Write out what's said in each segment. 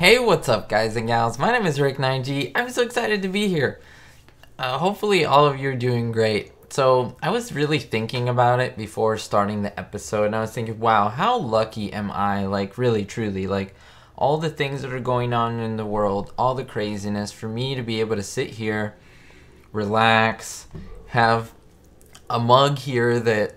Hey, what's up guys and gals? My name is Ricknineg. I'm so excited to be here. Hopefully all of you are doing great. So I was really thinking about it before starting the episode, and I was thinking, wow, how lucky am I, like really truly, like all the things that are going on in the world, all the craziness, for me to be able to sit here, relax, have a mug here that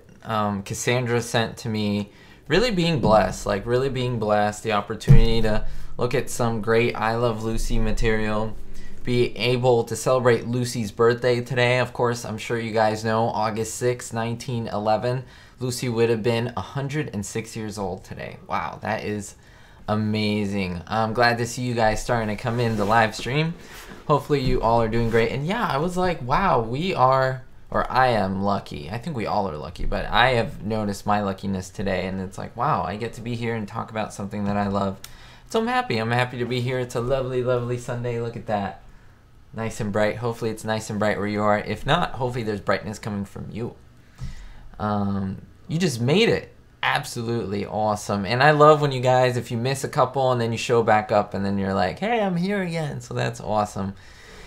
Cassandra sent to me, really being blessed, the opportunity to look at some great I Love Lucy material, be able to celebrate Lucy's birthday today. Of course, I'm sure you guys know, August 6, 1911, Lucy would have been 106 years old today. Wow, that is amazing. I'm glad to see you guys starting to come in the live stream. Hopefully you all are doing great. And yeah, I was like, wow, we are, or I am lucky. I think we all are lucky, but I have noticed my luckiness today, and it's like, wow, I get to be here and talk about something that I love. So I'm happy. I'm happy to be here. It's a lovely, lovely Sunday. Look at that. Nice and bright. Hopefully it's nice and bright where you are. If not, hopefully there's brightness coming from you. You just made it. Absolutely awesome. And I love when you guys, if you miss a couple and then you show back up and then you're like, hey, I'm here again. So that's awesome.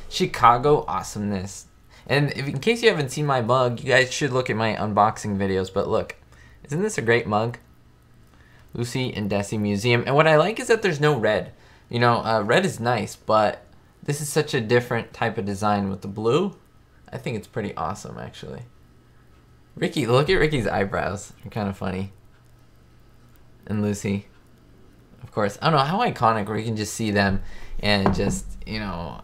Chicago awesomeness. And if, in case you haven't seen my mug, you guys should look at my unboxing videos. But look, isn't this a great mug? Lucy and Desi Museum. And what I like is that there's no red. You know, red is nice, but this is such a different type of design with the blue. I think it's pretty awesome, actually. Ricky, look at Ricky's eyebrows. They're kind of funny. And Lucy, of course. I don't know how iconic where you can just see them and just, you know,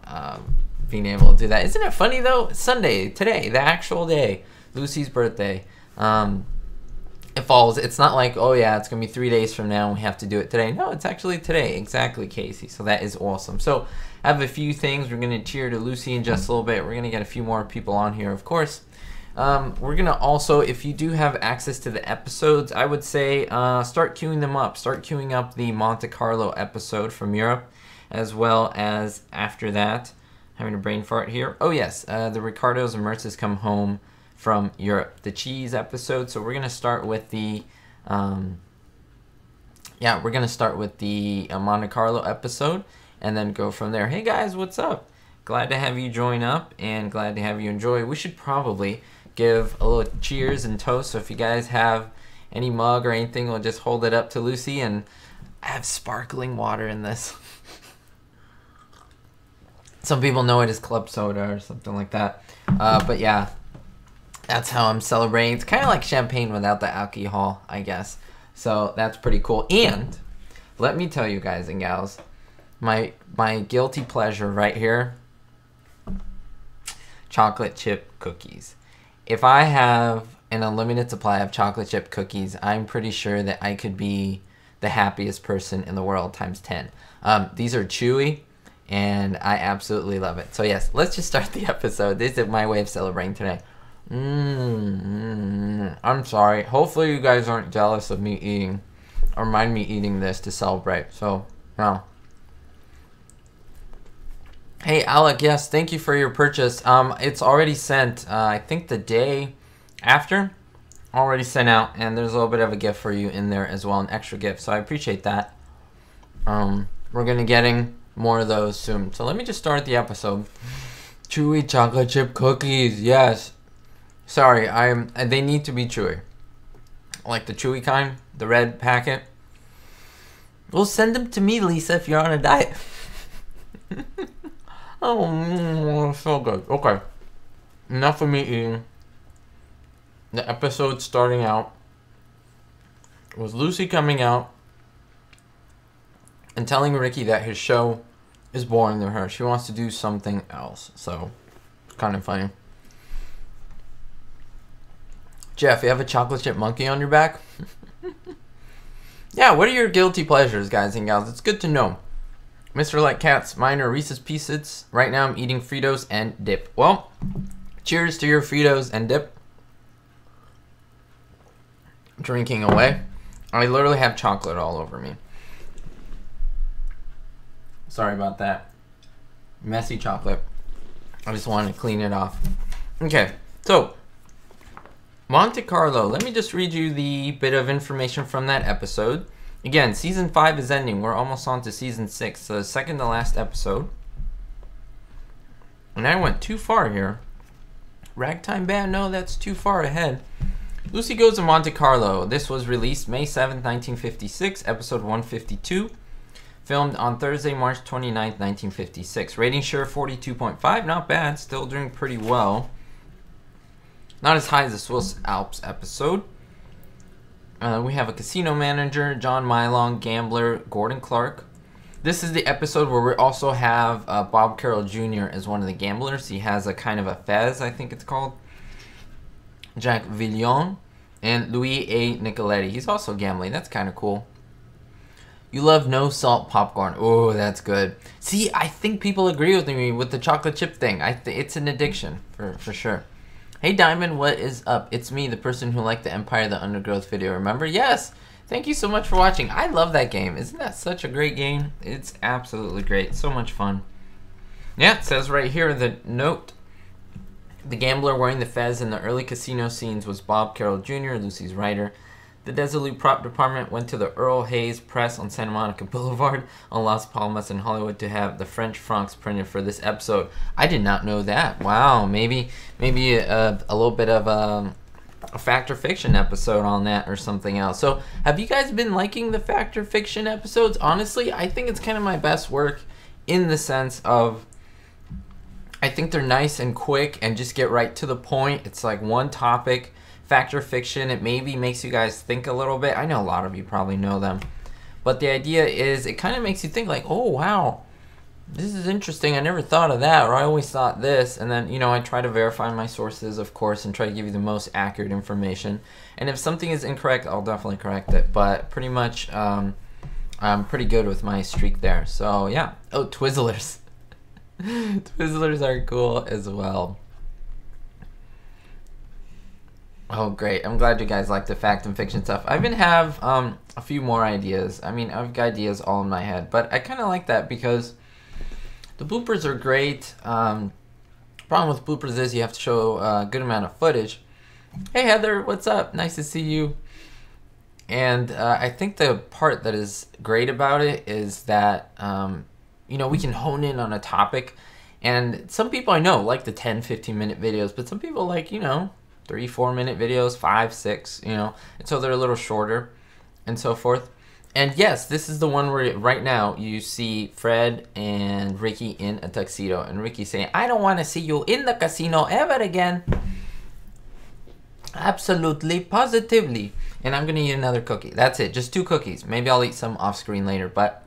being able to do that. Isn't it funny, though? Sunday, today, the actual day, Lucy's birthday. It falls. It's not like, oh yeah, it's gonna be 3 days from now and we have to do it today. No, it's actually today. Exactly, Casey. So that is awesome. So I have a few things. We're gonna cheer to Lucy in just a little bit. We're gonna get a few more people on here, of course. We're gonna also, if you do have access to the episodes, I would say start queuing them up. Start queuing up the Monte Carlo episode from Europe, as well as after that, having a brain fart here. Oh yes, the Ricardos and Mertzes come home from Europe, the cheese episode. So we're gonna start with the Monte Carlo episode and then go from there. Hey guys, what's up? Glad to have you join up and glad to have you enjoy. We should probably give a little cheers and toast. So if you guys have any mug or anything, we'll just hold it up to Lucy. And I have sparkling water in this. Some people know it as club soda or something like that. But yeah, that's how I'm celebrating. It's kind of like champagne without the alcohol, I guess. So that's pretty cool. And let me tell you guys and gals, my guilty pleasure right here, chocolate chip cookies. If I have an unlimited supply of chocolate chip cookies, I'm pretty sure that I could be the happiest person in the world times 10. These are chewy, and I absolutely love it. So yes, let's just start the episode. This is my way of celebrating today. I'm sorry. Hopefully you guys aren't jealous of me eating or mind me eating this to celebrate. So, no. Hey, Alec, yes, thank you for your purchase. It's already sent, I think the day after, already sent out, and there's a little bit of a gift for you in there as well, an extra gift, so I appreciate that. We're going to getting more of those soon. So let me just start the episode. Chewy chocolate chip cookies, yes. Sorry, they need to be chewy. Like the chewy kind, the red packet. Well, send them to me, Lisa, if you're on a diet. Oh, so good. Okay, enough of me eating. The episode starting out with Lucy coming out and telling Ricky that his show is boring to her. She wants to do something else. So, it's kind of funny. Jeff, you have a chocolate chip monkey on your back? Yeah, what are your guilty pleasures, guys and gals? It's good to know. Mr. Like Cats, mine are Reese's Pieces. Right now I'm eating Fritos and dip. Well, cheers to your Fritos and dip. Drinking away. I literally have chocolate all over me. Sorry about that. Messy chocolate. I just wanted to clean it off. Okay, so Monte Carlo. Let me just read you the bit of information from that episode. Again, season 5 is ending. We're almost on to season 6, so the second to last episode. And I went too far here. Ragtime Band? No, that's too far ahead. Lucy Goes to Monte Carlo. This was released May 7th, 1956, episode 152. Filmed on Thursday, March 29th, 1956. Rating sure 42.5. Not bad. Still doing pretty well. Not as high as the Swiss Alps episode. We have a casino manager, John Mylong, gambler, Gordon Clark. This is the episode where we also have Bob Carroll Jr. as one of the gamblers. He has a kind of a fez, I think it's called. Jacques Villon and Louis A. Nicoletti. He's also gambling. That's kind of cool. You love no salt popcorn. Oh, that's good. See, I think people agree with me with the chocolate chip thing. It's an addiction for sure. Hey Diamond, what is up? It's me, the person who liked the Empire of the Undergrowth video, remember? Yes! Thank you so much for watching. I love that game. Isn't that such a great game? It's absolutely great. So much fun. Yeah, it says right here, the note. The gambler wearing the fez in the early casino scenes was Bob Carroll Jr., Lucy's writer. The Desolate prop department went to the Earl Hayes Press on Santa Monica Boulevard on Las Palmas in Hollywood to have the French francs printed for this episode. I did not know that. Wow, maybe a little bit of a Fact or Fiction episode on that or something else. So, have you guys been liking the Fact or Fiction episodes? Honestly, I think it's kind of my best work in the sense of I think they're nice and quick and just get right to the point. It's like one topic. Fact or Fiction, it maybe makes you guys think a little bit. I know a lot of you probably know them. But the idea is it kind of makes you think like, oh, wow, this is interesting. I never thought of that, or I always thought this. And then, you know, I try to verify my sources, of course, and try to give you the most accurate information. And if something is incorrect, I'll definitely correct it. But pretty much, I'm pretty good with my streak there. So, yeah. Oh, Twizzlers. Twizzlers are cool as well. Oh, great. I'm glad you guys like the fact and fiction stuff. I even have a few more ideas. I mean, I've got ideas all in my head. But I kind of like that because the bloopers are great. Problem with bloopers is you have to show a good amount of footage. Hey, Heather. What's up? Nice to see you. And I think the part that is great about it is that, you know, we can hone in on a topic. And some people I know like the 10, 15-minute videos. But some people like, you know, 3-4 minute videos, 5, 6, you know, and so they're a little shorter and so forth. And yes, this is the one where right now you see Fred and Ricky in a tuxedo, and Ricky saying, I don't want to see you in the casino ever again. Absolutely, positively. And I'm going to eat another cookie. That's it, just 2 cookies. Maybe I'll eat some off screen later, but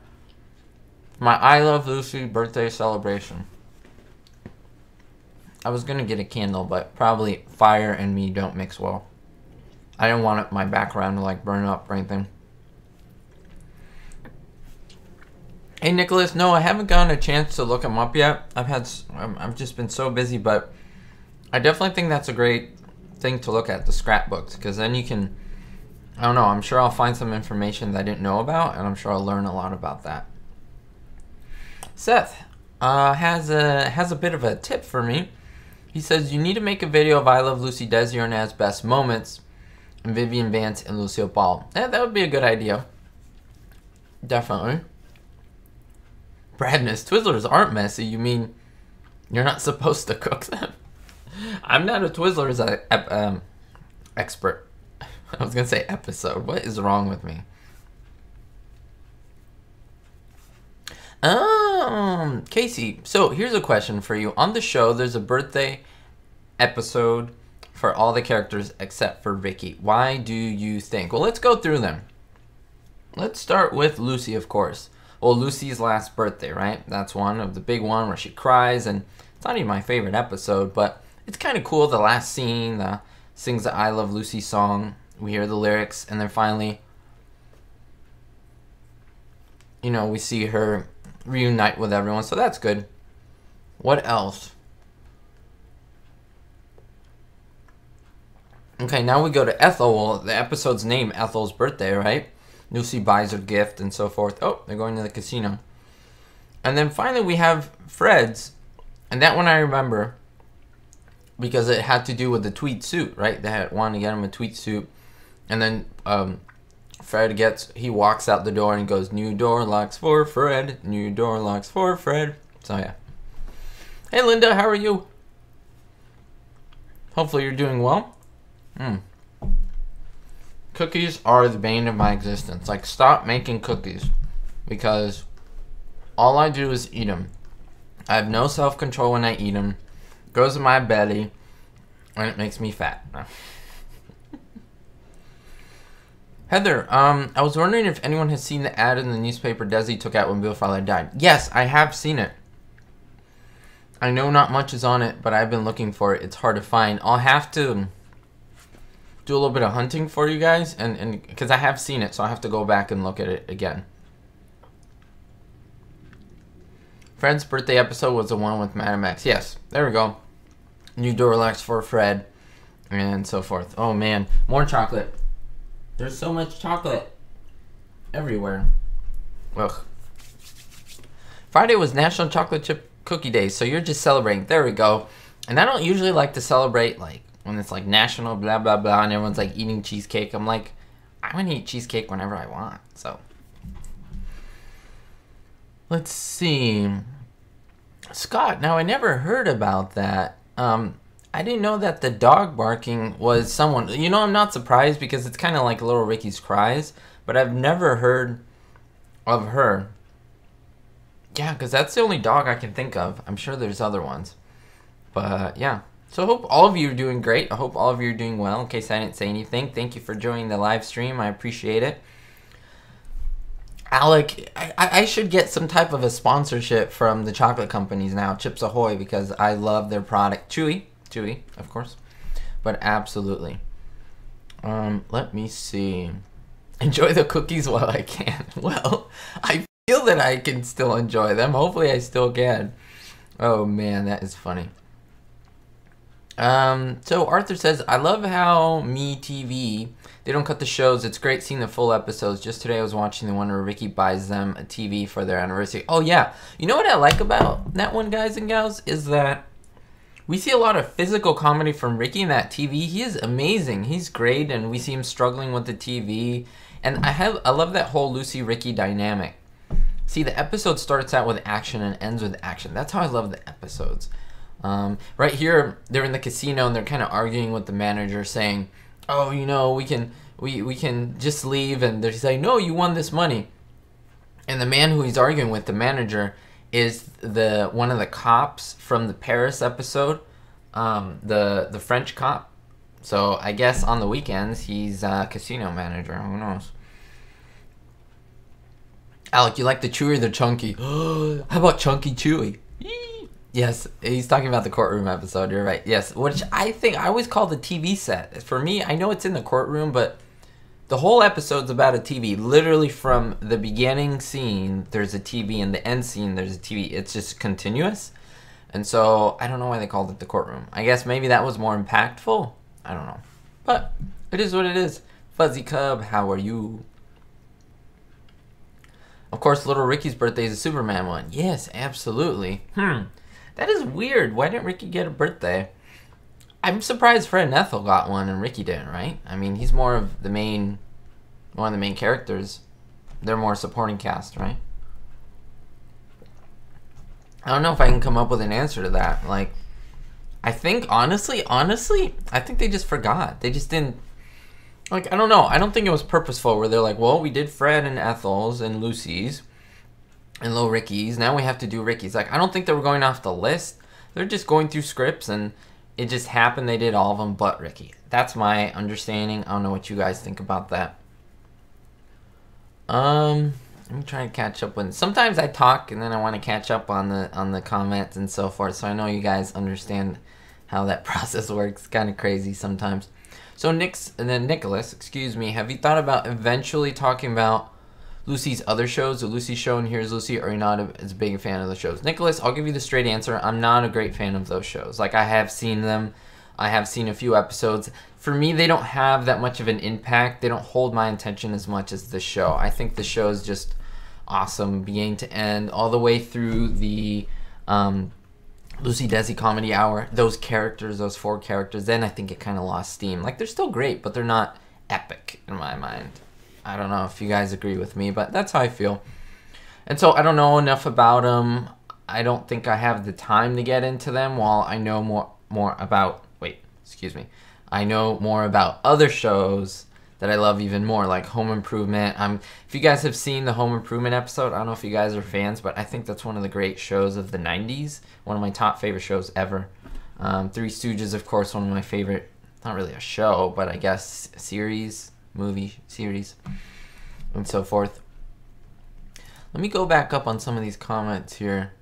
my I Love Lucy birthday celebration. I was going to get a candle, but probably fire and me don't mix well. I didn't want my background to like burn up or anything. Hey Nicholas, no, I haven't gotten a chance to look them up yet. I've just been so busy, but I definitely think that's a great thing to look at, the scrapbooks, because then you can, I don't know, I'm sure I'll find some information that I didn't know about, and I'm sure I'll learn a lot about that. Seth has a bit of a tip for me. He says, you need to make a video of I Love Lucy, Desi Arnaz's best moments, and Vivian Vance and Lucille Ball. That would be a good idea. Definitely. Bradness, Twizzlers aren't messy. You mean you're not supposed to cook them? I'm not a Twizzlers expert. I was going to say episode. What is wrong with me? Casey, so here's a question for you. On the show, there's a birthday episode for all the characters except for Ricky. Why do you think? Well, let's go through them. Let's start with Lucy, of course. Well, Lucy's last birthday, right? That's one of the big one where she cries, and it's not even my favorite episode, but it's kind of cool. The last scene, sings the I Love Lucy song. We hear the lyrics, and then finally, you know, we see her reunite with everyone, so that's good. What else? Okay, now we go to Ethel. Well, the episode's name, Ethel's birthday, right? Lucy buys her gift and so forth. Oh, they're going to the casino. And then finally we have Fred's, and that one I remember because it had to do with the tweed suit, right? They had wanted to get him a tweed suit, and then he walks out the door and goes, new door locks for Fred, new door locks for Fred. So yeah. Hey Linda, how are you? Hopefully you're doing well. Cookies are the bane of my existence. Like, stop making cookies, because all I do is eat them. I have no self-control when I eat them. It goes in my belly, and it makes me fat. Heather, I was wondering if anyone has seen the ad in the newspaper Desi took out when Bill Fowler died. Yes, I have seen it. I know not much is on it, but I've been looking for it. It's hard to find. I'll have to do a little bit of hunting for you guys, and because I have seen it, so I have to go back and look at it again. Fred's birthday episode was the one with Madam X. Yes, there we go. New door locks for Fred, and so forth. Oh man, more chocolate. There's so much chocolate everywhere. Ugh. Friday was National Chocolate Chip Cookie Day, so you're just celebrating. There we go. And I don't usually like to celebrate like when it's like national blah blah blah and everyone's like eating cheesecake. I'm like, I want to eat cheesecake whenever I want. So let's see. Scott, now I never heard about that. I didn't know that the dog barking was someone. You know, I'm not surprised because it's kind of like Little Ricky's cries, but I've never heard of her. Yeah, because that's the only dog I can think of. I'm sure there's other ones. But yeah. So I hope all of you are doing great. I hope all of you are doing well. In case I didn't say anything, thank you for joining the live stream. I appreciate it. Alec, I should get some type of a sponsorship from the chocolate companies now, Chips Ahoy, because I love their product. Chewy, of course. But absolutely. Let me see. Enjoy the cookies while I can. Well, I feel that I can still enjoy them. Hopefully I still can. Oh man, that is funny. So Arthur says, I love how MeTV, they don't cut the shows. It's great seeing the full episodes. Just today I was watching the one where Ricky buys them a TV for their anniversary. Oh yeah. You know what I like about that one, guys and gals, is that we see a lot of physical comedy from Ricky in that TV. He is amazing. He's great, and we see him struggling with the TV. And I love that whole Lucy-Ricky dynamic. See, the episode starts out with action and ends with action. That's how I love the episodes. Right here, they're in the casino and they're kind of arguing with the manager, saying, "Oh, you know, we can just leave." And they're saying, "No, you won this money." And the man who he's arguing with, the manager, is one of the cops from the Paris episode, the French cop. So I guess on the weekends he's a casino manager. Who knows? Alec, you like the chewy or the chunky? How about chunky chewy? Yes, he's talking about the courtroom episode. You're right. Yes, which I always call the TV set. For me, I know it's in the courtroom, but the whole episode's about a TV. Literally from the beginning scene, there's a TV, and the end scene, there's a TV. It's just continuous. And so I don't know why they called it the courtroom. I guess maybe that was more impactful. I don't know. But it is what it is. Fuzzy Cub, how are you? Of course, Little Ricky's birthday is a Superman one. Yes, absolutely. That is weird. Why didn't Ricky get a birthday? I'm surprised Fred and Ethel got one and Ricky didn't, right? I mean, he's more of one of the main characters. They're more supporting cast, right? I don't know if I can come up with an answer to that. Like, I think, honestly, I think they just forgot. They just didn't, like, I don't know. I don't think it was purposeful where they're like, well, we did Fred and Ethel's and Lucy's and Little Ricky's. Now we have to do Ricky's. Like, I don't think they were going off the list. They're just going through scripts, and it just happened they did all of them but Ricky. That's my understanding. I don't know what you guys think about that. Let me try and catch up with. Sometimes I talk and then I want to catch up on the comments and so forth. So I know you guys understand how that process works. Kind of crazy sometimes. So Nicholas, excuse me, have you thought about eventually talking about Lucy's other shows, the Lucy Show and Here's Lucy, or are you not as big a fan of the shows? Nicholas, I'll give you the straight answer. I'm not a great fan of those shows. Like, I have seen them. I have seen a few episodes. For me, they don't have that much of an impact. They don't hold my attention as much as the show. I think the show is just awesome, beginning to end, all the way through the Lucy Desi Comedy Hour. Those characters, those 4 characters, then I think it kind of lost steam. Like, they're still great, but they're not epic in my mind. I don't know if you guys agree with me, but that's how I feel. And so I don't know enough about them. I don't think I have the time to get into them, while I know more about, I know more about other shows that I love even more, like Home Improvement. If you guys have seen the Home Improvement episode, I don't know if you guys are fans, but I think that's one of the great shows of the 90s. One of my top favorite shows ever. Three Stooges, of course, one of my favorite, not really a show, but I guess movie series, and so forth. Let me go back up on some of these comments here.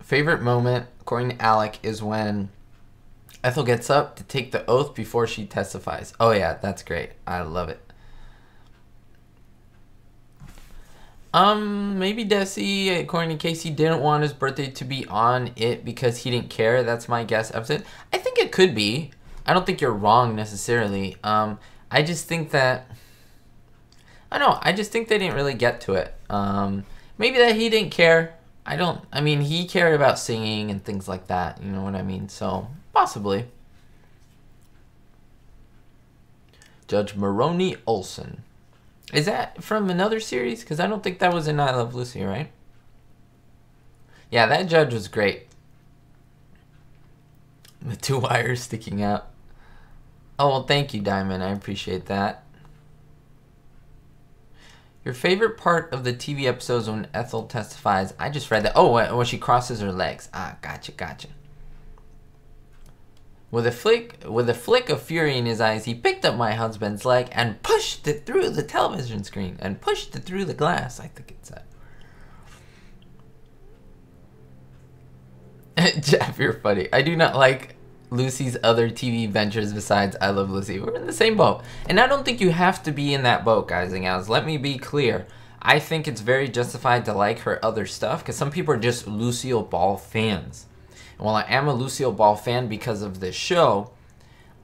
Favorite moment, according to Alec, is when Ethel gets up to take the oath before she testifies. Oh yeah, that's great. I love it. Maybe Desi, according to Casey, didn't want his birthday to be on it because he didn't care. That's my guess. I think it could be. I don't think you're wrong necessarily. I just think that, I don't know, I just think they didn't really get to it. Maybe that he didn't care. I mean, he cared about singing and things like that. You know what I mean? So, possibly. Judge Maroney Olson. Is that from another series? Because I don't think that was in I Love Lucy, right? Yeah, that judge was great. The 2 wires sticking out. Oh, well, thank you, Diamond. I appreciate that. Your favorite part of the TV episodes when Ethel testifies? I just read that. Oh, when she crosses her legs. Ah, gotcha. With a flick of fury in his eyes, he picked up my husband's leg and pushed it through the television screen and pushed it through the glass, I think it said. Jeff, you're funny. I do not like Lucy's other TV ventures besides I Love Lucy. We're in the same boat. And I don't think you have to be in that boat, guys and gals. Let me be clear. I think it's very justified to like her other stuff because some people are just Lucille Ball fans. And while I am a Lucille Ball fan because of this show,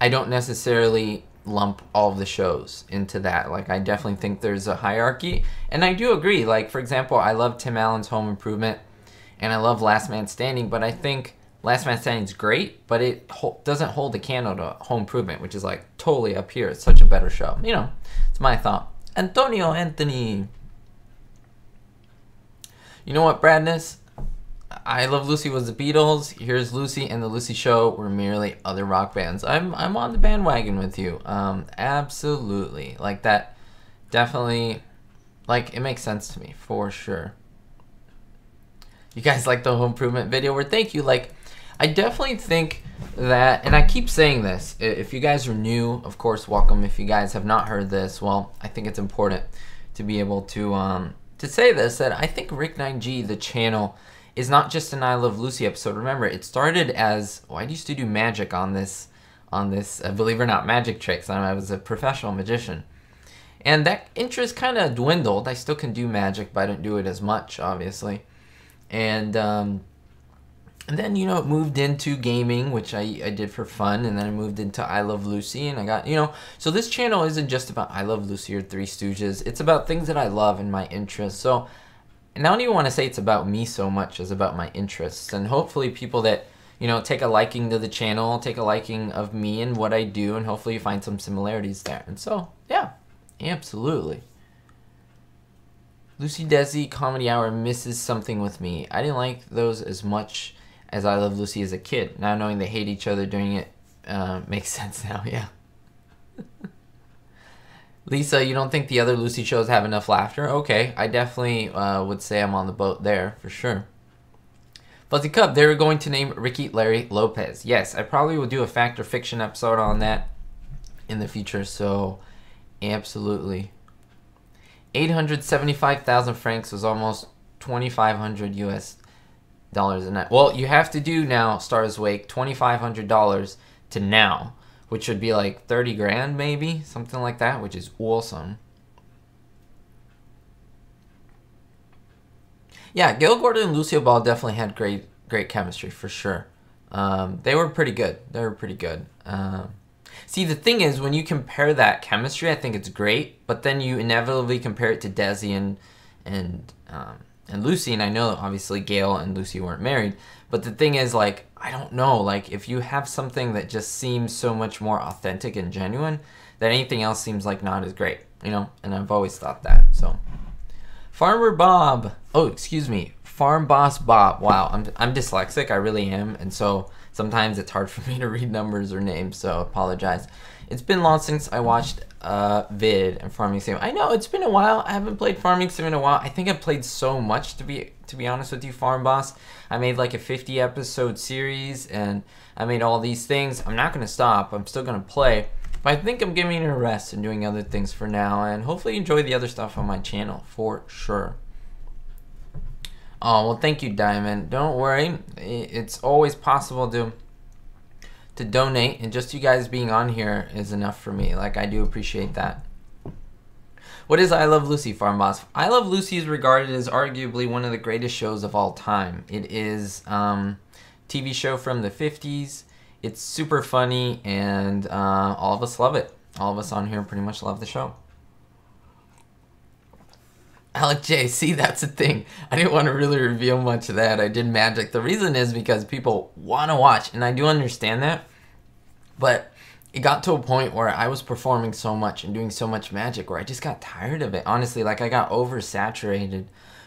I don't necessarily lump all of the shows into that. Like, I definitely think there's a hierarchy. And I do agree. Like, for example, I love Tim Allen's Home Improvement and I love Last Man Standing, but I think Last Man Standing is great, but it doesn't hold a candle to Home Improvement, which is like totally up here. It's such a better show. You know, it's my thought. Anthony. You know what, Bradness? I Love Lucy was the Beatles. Here's Lucy and the Lucy Show were merely other rock bands. I'm on the bandwagon with you. Absolutely. Like that, definitely, like it makes sense to me for sure. You guys like the Home Improvement video? Where thank you. Like, I definitely think that, and I keep saying this, if you guys are new, of course, welcome. If you guys have not heard this, well, I think it's important to be able to say this, that I think Ricknineg, the channel, is not just an I Love Lucy episode. Remember, it started as, I used to do magic on this, believe it or not, magic tricks. I was a professional magician. And that interest kind of dwindled. I still can do magic, but I don't do it as much, obviously. And then, you know, it moved into gaming, which I did for fun. And then I moved into I Love Lucy, and I got, you know, so this channel isn't just about I Love Lucy or Three Stooges. It's about things that I love and my interests. So, and I don't even want to say it's about me so much as about my interests. And hopefully people that, you know, take a liking to the channel, take a liking of me and what I do, and hopefully you find some similarities there. And so, yeah, absolutely. Lucy Desi Comedy Hour misses something with me. I didn't like those as much as I Love Lucy as a kid. Now knowing they hate each other during it makes sense now, yeah. Lisa, you don't think the other Lucy shows have enough laughter? Okay, I definitely would say I'm on the boat there, for sure. Fuzzy Cub, they were going to name Ricky Larry Lopez. Yes, I probably will do a fact or fiction episode on that in the future, so absolutely. 875,000 francs was almost 2,500 US dollars a night. Well, you have to do now, Stars Wake, $2,500 to now, which would be like 30 grand maybe, something like that, which is awesome. Yeah, Gil Gordon and Lucille Ball definitely had great chemistry for sure. They were pretty good. See, the thing is, when you compare that chemistry, I think it's great, but then you inevitably compare it to Desi Lucy, and I know obviously Gail and Lucy weren't married, but the thing is, like, I don't know, like, if you have something that just seems so much more authentic and genuine, that anything else seems like not as great, you know? And I've always thought that, so. Farmer Bob. Oh, excuse me. Farm Boss Bob. Wow, I'm dyslexic, I really am, and so sometimes it's hard for me to read numbers or names, so apologize. It's been long since I watched Vid and Farming Sim. I know, it's been a while. I haven't played Farming Sim in a while. I think I've played so much, to be honest with you, Farm Boss. I made like a 50 episode series, and I made all these things. I'm not going to stop. I'm still going to play. But I think I'm giving it a rest and doing other things for now, and hopefully enjoy the other stuff on my channel, for sure. Oh, well, thank you, Diamond. Don't worry. It's always possible to donate, and just you guys being on here is enough for me. Like, I do appreciate that. What is I Love Lucy, Farm Boss? I Love Lucy is regarded as arguably one of the greatest shows of all time. It is TV show from the 50s. It's super funny, and all of us love it. All of us on here pretty much love the show. Alec J, see, that's the thing. I didn't want to really reveal much of that. I did magic. The reason is because people want to watch, and I do understand that. But it got to a point where I was performing so much and doing so much magic where I just got tired of it. Honestly, like, I got oversaturated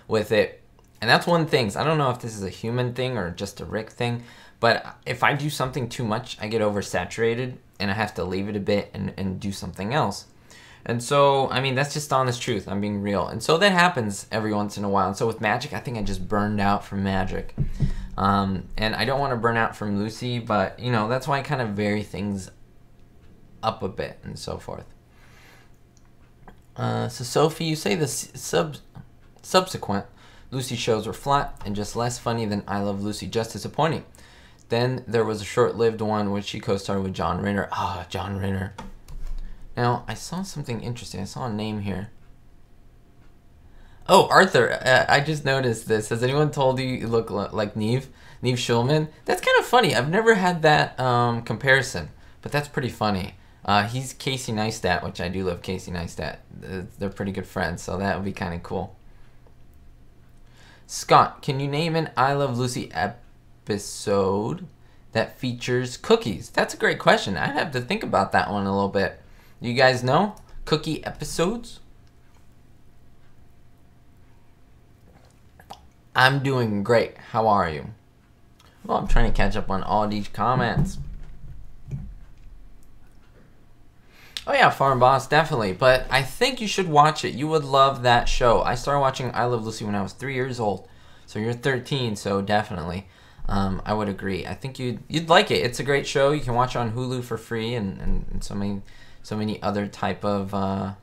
with it. And that's one thing. I don't know if this is a human thing or just a Rick thing, but if I do something too much, I get oversaturated and I have to leave it a bit and do something else. And so, I mean, that's just honest truth. I'm being real. And so that happens every once in a while. And so with magic, I think I just burned out from magic. And I don't want to burn out from Lucy, but, you know, that's why I kind of vary things up a bit and so forth. So, Sophie, you say the subsequent Lucy shows were flat and just less funny than I Love Lucy. Just disappointing. Then there was a short-lived one which she co-starred with John Ritter. Ah, John Ritter. Now, I saw something interesting. I saw a name here. Oh, Arthur. I just noticed this. Has anyone told you look like Neve? Neve Schulman? That's kind of funny. I've never had that comparison, but that's pretty funny. He's Casey Neistat, which I do love Casey Neistat. They're pretty good friends, so that would be kind of cool. Scott, can you name an I Love Lucy episode that features cookies? That's a great question. I'd have to think about that one a little bit. You guys know cookie episodes? I'm doing great. How are you? Well, I'm trying to catch up on all these comments. Oh yeah, Farm Boss, definitely. But I think you should watch it. You would love that show. I started watching I Love Lucy when I was 3 years old. So you're 13, so definitely. I would agree. I think you'd like it. It's a great show. You can watch it on Hulu for free and so many other type of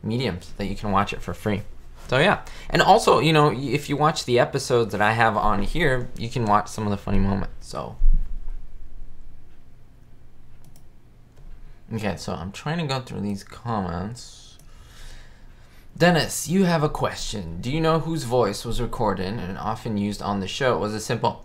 mediums that you can watch it for free. So yeah. And also, you know, if you watch the episodes that I have on here, you can watch some of the funny moments. So okay, so I'm trying to go through these comments. Dennis, you have a question. Do you know whose voice was recorded and often used on the show? It was a simple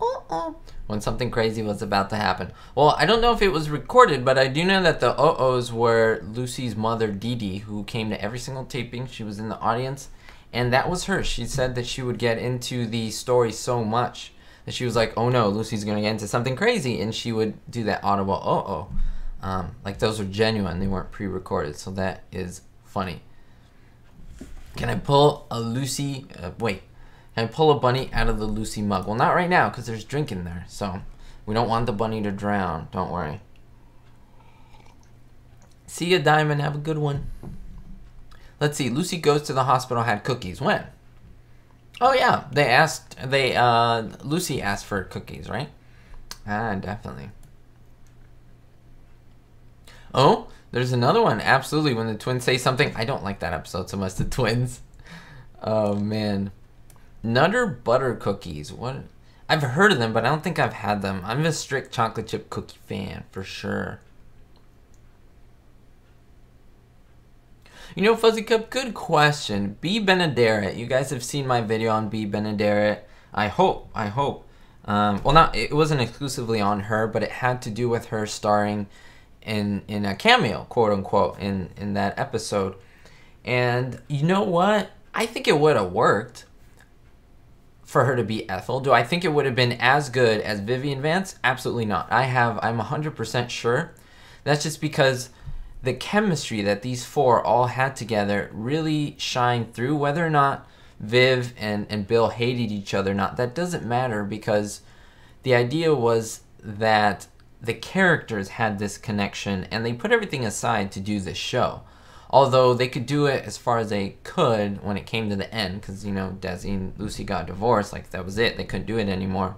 when something crazy was about to happen. Well, I don't know if it was recorded, but I do know that the ohs were Lucy's mother, Dee Dee, who came to every single taping. She was in the audience, and that was her. She said that she would get into the story so much that she was like, oh no, Lucy's going to get into something crazy, and she would do that audible like those were genuine. They weren't pre-recorded, so that is funny. Can I pull a Lucy, can I pull a bunny out of the Lucy mug? Well, not right now, because there's drink in there, so we don't want the bunny to drown, don't worry. See ya, Diamond, have a good one. Let's see, Lucy Goes to the Hospital had cookies, when? Oh yeah, Lucy asked for cookies, right? Ah, definitely. Oh, there's another one. Absolutely. When the twins say something. I don't like that episode so much. The twins. Oh, man. Nutter butter cookies. What? I've heard of them, but I don't think I've had them. I'm a strict chocolate chip cookie fan, for sure. You know, Fuzzy Cup, good question. B. Benaderet. You guys have seen my video on B. Benaderet. I hope. Well, it wasn't exclusively on her, but it had to do with her starring in a cameo, quote unquote, in that episode. And you know what? I think it would have worked. for her to be Ethel. Do I think it would have been as good as Vivian Vance? Absolutely not. I'm 100% sure. That's just because the chemistry that these four all had together really shined through. Whether or not Viv and Bill hated each other or not, that doesn't matter, because the idea was that the characters had this connection and they put everything aside to do this show. Although they could do it as far as they could when it came to the end, because, you know, Desi and Lucy got divorced, like that was it. They couldn't do it anymore.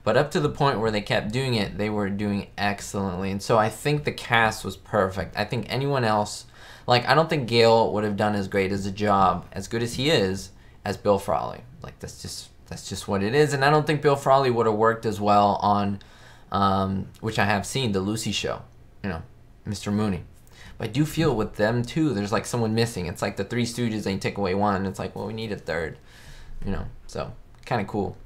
But up to the point where they kept doing it, they were doing excellently. And so I think the cast was perfect. I think anyone else, like, I don't think Gale would have done as great as a job, as good as he is, as Bill Frawley. Like, that's just what it is. And I don't think Bill Frawley would have worked as well on, which I have seen, the Lucy show, you know, Mr. Mooney. But I do feel with them too, there's like someone missing. It's like the Three Stooges, they take away one. It's like, well, we need a third, you know, so kind of cool.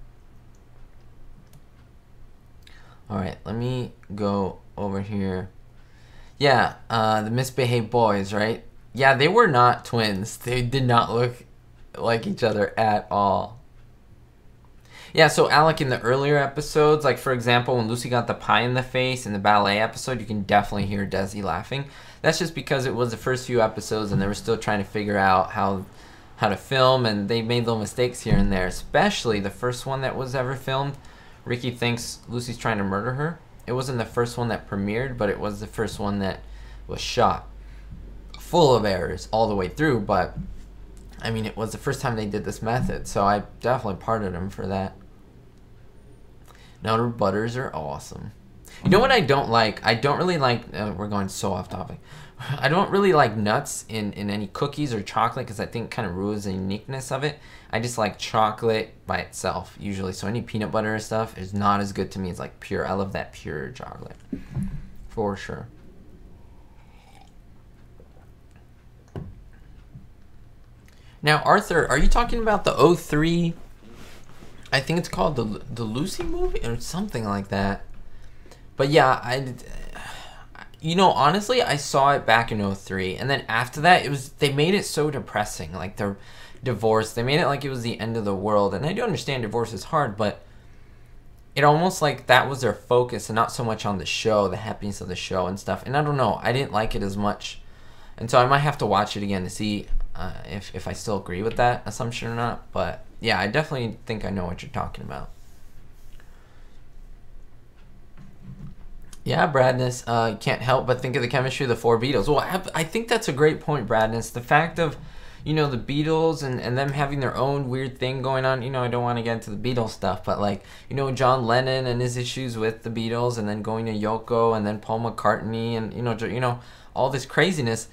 All right, let me go over here. Yeah, the Misbehaved Boys, right? Yeah, they were not twins. They did not look like each other at all. Yeah, so Alec, in the earlier episodes, like for example, when Lucy got the pie in the face in the ballet episode, you can definitely hear Desi laughing. That's just because it was the first few episodes and they were still trying to figure out how to film, and they made little mistakes here and there, especially the first one that was ever filmed. Ricky thinks Lucy's trying to murder her. It wasn't the first one that premiered, but it was the first one that was shot. Full of errors all the way through, but I mean, it was the first time they did this method, so I definitely parted them for that. Nutter butters are awesome. You know what I don't like? I don't really like, we're going so off topic. I don't really like nuts in any cookies or chocolate, because I think it kind of ruins the uniqueness of it. I just like chocolate by itself, usually. So any peanut butter stuff is not as good to me as like pure. I love that pure chocolate, for sure. Now, Arthur, are you talking about the 03, I think it's called the Lucy movie or something like that? But yeah, you know, honestly, I saw it back in 03, and then after that, they made it so depressing, like their divorce. They made it like it was the end of the world, and I do understand divorce is hard, but it almost like that was their focus and not so much on the show, the happiness of the show and stuff. And I don't know, I didn't like it as much, and so I might have to watch it again to see if I still agree with that assumption or not. But yeah, I definitely think I know what you're talking about. Yeah, Bradness, can't help but think of the chemistry of the four Beatles. Well, I think that's a great point, Bradness. The fact of, you know, the Beatles and them having their own weird thing going on. You know, I don't want to get into the Beatles stuff, but like, you know, John Lennon and his issues with the Beatles, and then going to Yoko, and then Paul McCartney, and you know, all this craziness.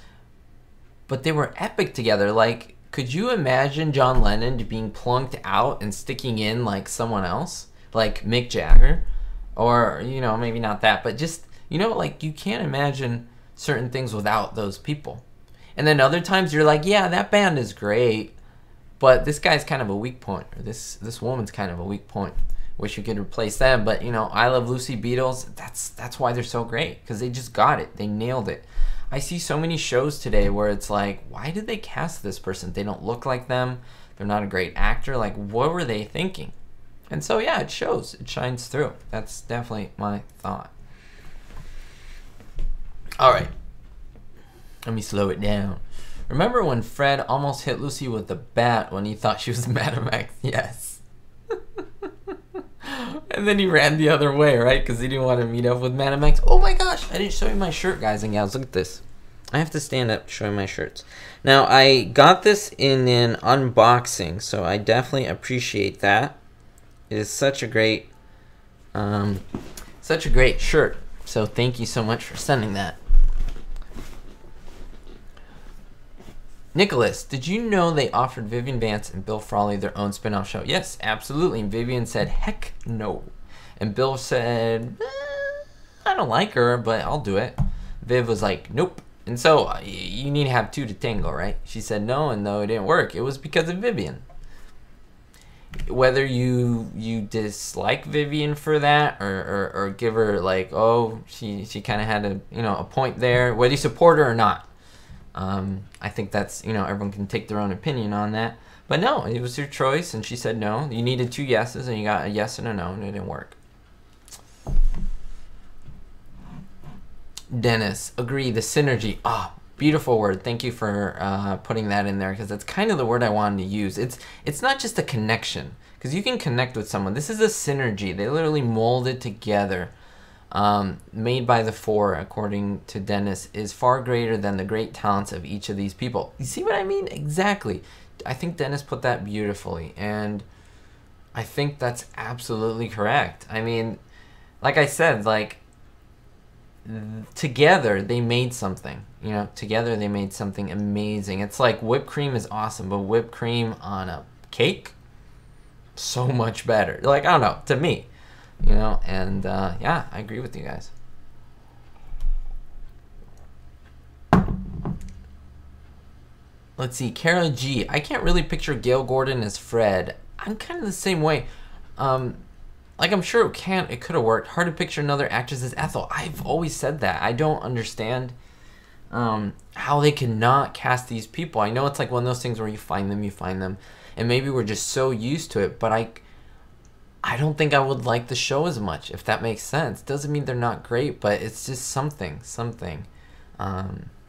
But they were epic together. Like, could you imagine John Lennon being plunked out and sticking in like someone else, like Mick Jagger? Or, you know, maybe not that, but just, you know, like, you can't imagine certain things without those people. And then other times you're like, yeah, that band is great, but this guy's kind of a weak point, or this woman's kind of a weak point. Wish you could replace them. But, you know, I Love Lucy, Beatles, that's why they're so great, because they just got it. They nailed it. I see so many shows today where it's like, why did they cast this person? They don't look like them. They're not a great actor. Like, what were they thinking? And so, yeah, it shows. It shines through. That's definitely my thought. All right. Let me slow it down. Remember when Fred almost hit Lucy with the bat when he thought she was Madam X? Yes. And then he ran the other way, right? Because he didn't want to meet up with Madam X. Oh my gosh, I didn't show you my shirt, guys and gals. Look at this. I have to stand up to show you my shirts. Now, I got this in an unboxing, so I definitely appreciate that. It is such a great shirt. So thank you so much for sending that. Nicholas, did you know they offered Vivian Vance and Bill Frawley their own spin-off show? Yes, absolutely. And Vivian said, heck no. And Bill said, I don't like her, but I'll do it. Viv was like, nope. And so you need to have two to tango, right? She said no, and though it didn't work, it was because of Vivian. Whether you dislike Vivian for that, or give her like, oh, she kind of had a point there, whether you support her or not, I think that's, everyone can take their own opinion on that. But no, it was your choice, and she said no. You needed 2 yeses, and you got a yes and a no, and it didn't work. Dennis, agree, the synergy. Ah, beautiful word. Thank you for putting that in there, because that's kind of the word I wanted to use. It's not just a connection, because you can connect with someone. This is a synergy. They literally molded together. Made by the four, according to Dennis, is far greater than the great talents of each of these people. You see what I mean? Exactly. I think Dennis put that beautifully, and I think that's absolutely correct. I mean, like I said, like, together they made something. You know, together they made something amazing. It's like whipped cream is awesome, but whipped cream on a cake, so much better. Like, I don't know, to me. You know, and yeah, I agree with you guys. Let's see, Kara G. I can't really picture Gail Gordon as Fred. I'm kind of the same way. Like, I'm sure it could have worked. Hard to picture another actress as Ethel. I've always said that. I don't understand how they cannot cast these people. I know it's like one of those things where you find them, and maybe we're just so used to it, but I don't think I would like the show as much, if that makes sense. Doesn't mean they're not great, but it's just something.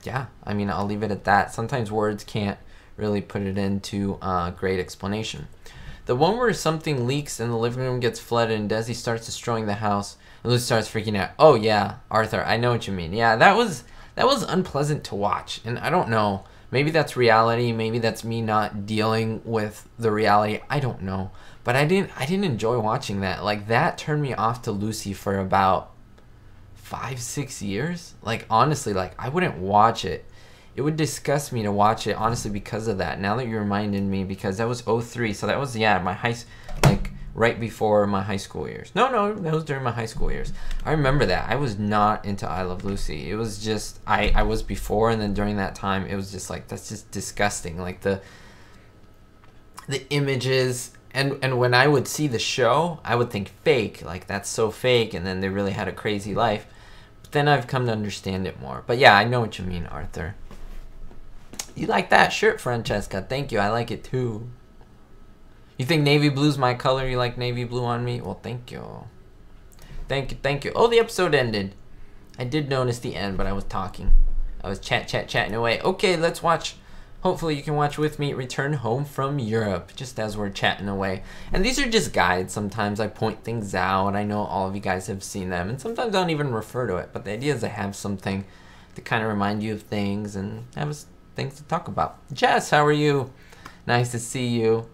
Yeah, I mean, I'll leave it at that. Sometimes words can't really put it into great explanation. The one where something leaks and the living room gets flooded and Desi starts destroying the house and Lucy starts freaking out. Oh yeah, Arthur, I know what you mean. Yeah, that was unpleasant to watch, and I don't know. Maybe that's reality. Maybe that's me not dealing with the reality. I don't know. But I didn't enjoy watching that. Like, that turned me off to Lucy for about 5-6 years. Like, honestly, like, I wouldn't watch it. It would disgust me to watch it, honestly, because of that. Now that you reminded me, because that was 03, so that was, yeah, my right before my high school years. No, that was during my high school years. I remember that. I was not into I Love Lucy. It was just, I was before, and then during that time, it was just like, that's just disgusting. Like, the images. And when I would see the show, I would think fake, like that's so fake, and then they really had a crazy life. But then I've come to understand it more. But yeah, I know what you mean, Arthur. You like that shirt, Francesca? Thank you, I like it too. You think navy blue's my color? You like navy blue on me? Well, thank you. Thank you. Oh, the episode ended. I did notice the end, but I was talking. I was chatting away. Okay, let's watch. Hopefully you can watch with me Return Home from Europe, just as we're chatting away. And these are just guides. Sometimes I point things out. I know all of you guys have seen them, and sometimes I don't even refer to it. But the idea is to have something to kind of remind you of things and have things to talk about. Jess, how are you? Nice to see you.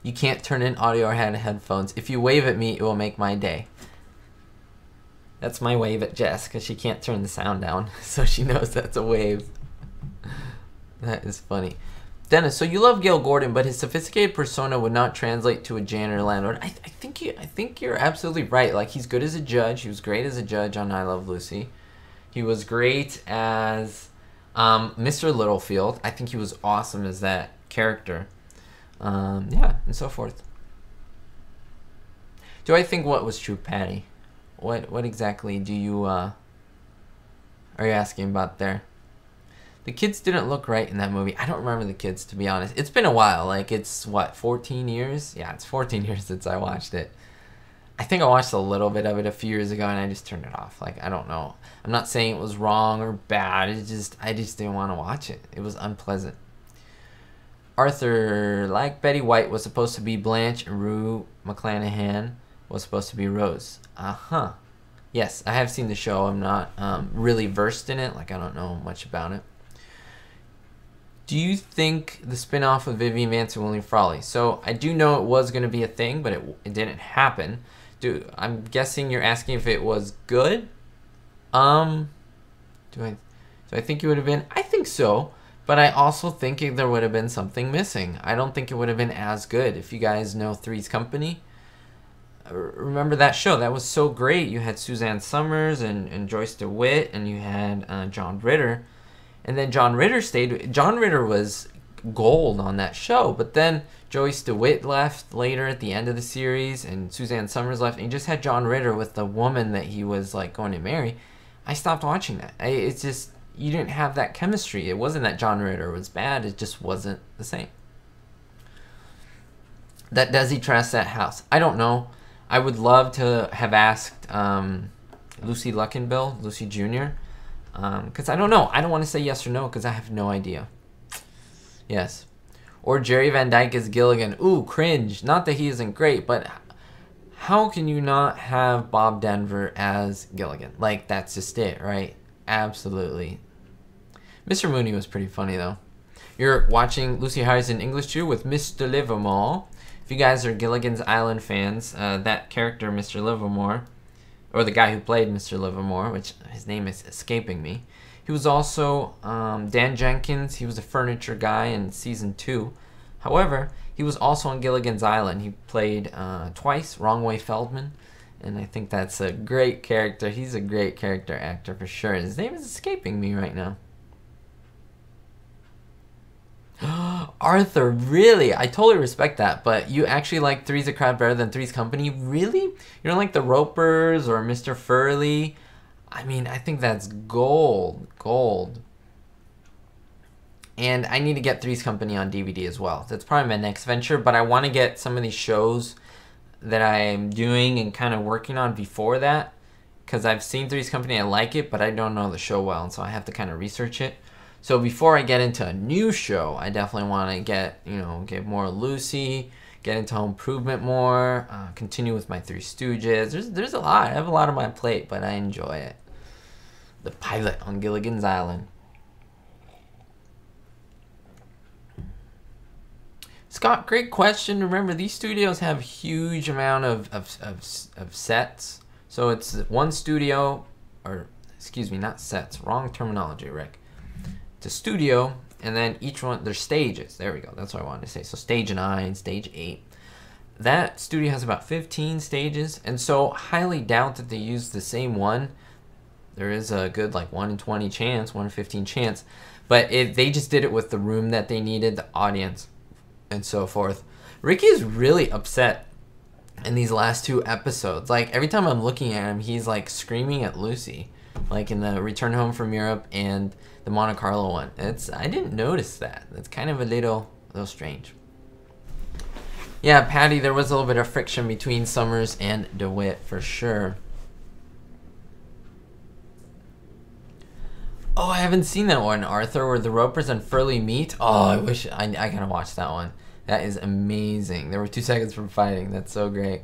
You can't turn in audio or headphones. If you wave at me, it will make my day. That's my wave at Jess, because she can't turn the sound down, so she knows that's a wave. That is funny. Dennis, so you love Gail Gordon, but his sophisticated persona would not translate to a janitor landlord. I think you're absolutely right. Like, he's good as a judge. He was great as a judge on I Love Lucy. He was great as Mr. Littlefield. I think he was awesome as that character. Yeah, and so forth. Do I think what was true, Patty? What exactly do you are you asking about there? The kids didn't look right in that movie. I don't remember the kids, to be honest. It's been a while. Like, it's what, 14 years? Yeah, it's 14 years since I watched it. I think I watched a little bit of it a few years ago and I just turned it off. Like, I don't know. I'm not saying it was wrong or bad. I just didn't want to watch it. It was unpleasant. Arthur, like Betty White, was supposed to be Blanche, and Rue McClanahan was supposed to be Rose. Uh-huh. Yes, I have seen the show. I'm not really versed in it. Like, I don't know much about it. Do you think the spin-off of Vivian Vance and William Frawley? So, I do know it was going to be a thing, but it didn't happen. I'm guessing you're asking if it was good? Do I think it would have been? I think so. But I also think there would have been something missing. I don't think it would have been as good. If you guys know Three's Company, remember that show? That was so great. You had Suzanne Summers and Joyce DeWitt, and you had John Ritter. And then John Ritter stayed. John Ritter was gold on that show. But then Joyce DeWitt left later at the end of the series, and Suzanne Summers left. And you just had John Ritter with the woman that he was like going to marry. I stopped watching that. It's just, you didn't have that chemistry. It wasn't that John Ritter was bad. It just wasn't the same. Does he trust that house? I don't know. I would love to have asked Lucy Luckenbill, Lucy Jr. Because I don't know. I don't want to say yes or no because I have no idea. Yes. Or Jerry Van Dyke as Gilligan. Ooh, cringe. Not that he isn't great, but how can you not have Bob Denver as Gilligan? Like, that's just it, right? Absolutely. Mr. Mooney was pretty funny, though. You're watching Lucy Hires in English too with Mr. Livermore. If you guys are Gilligan's Island fans, that character, Mr. Livermore, or the guy who played Mr. Livermore, which his name is escaping me, he was also Dan Jenkins. He was a furniture guy in season 2. However, he was also on Gilligan's Island. He played twice Wrong-Way Feldman, and I think that's a great character. He's a great character actor for sure. His name is escaping me right now. Arthur, really? I totally respect that, but you actually like Three's a Crowd better than Three's Company? Really? You don't like the Ropers or Mr. Furley? I mean, I think that's gold. Gold. And I need to get Three's Company on DVD as well. That's probably my next venture, but I want to get some of these shows that I'm doing and kind of working on before that, because I've seen Three's Company, I like it, but I don't know the show well, and so I have to kind of research it. So before I get into a new show, I definitely want to get more Lucy, get into Home Improvement more, continue with my Three Stooges. There's a lot. I have a lot on my plate, but I enjoy it. The pilot on Gilligan's Island. Scott, great question. Remember, these studios have a huge amount of sets. So it's one studio, or excuse me, not sets. Wrong terminology, Rick. It's a studio, and then each one, there's stages. There we go. That's what I wanted to say. So stage 9, stage 8. That studio has about 15 stages, and so highly doubt that they use the same one. There is a good like 1 in 20 chance, 1 in 15 chance, but they just did it with the room that they needed, the audience, and so forth. Ricky is really upset in these last 2 episodes. Like, every time I'm looking at him, he's like screaming at Lucy, like in the Return Home from Europe and the Monte Carlo one. I didn't notice that. That's kind of a little strange. Yeah, Patty, there was a little bit of friction between Summers and DeWitt for sure. Oh, I haven't seen that one, Arthur, where the Ropers and Furley meet. Oh, I wish I gotta watch that one. That is amazing. There were 2 seconds from fighting. That's so great.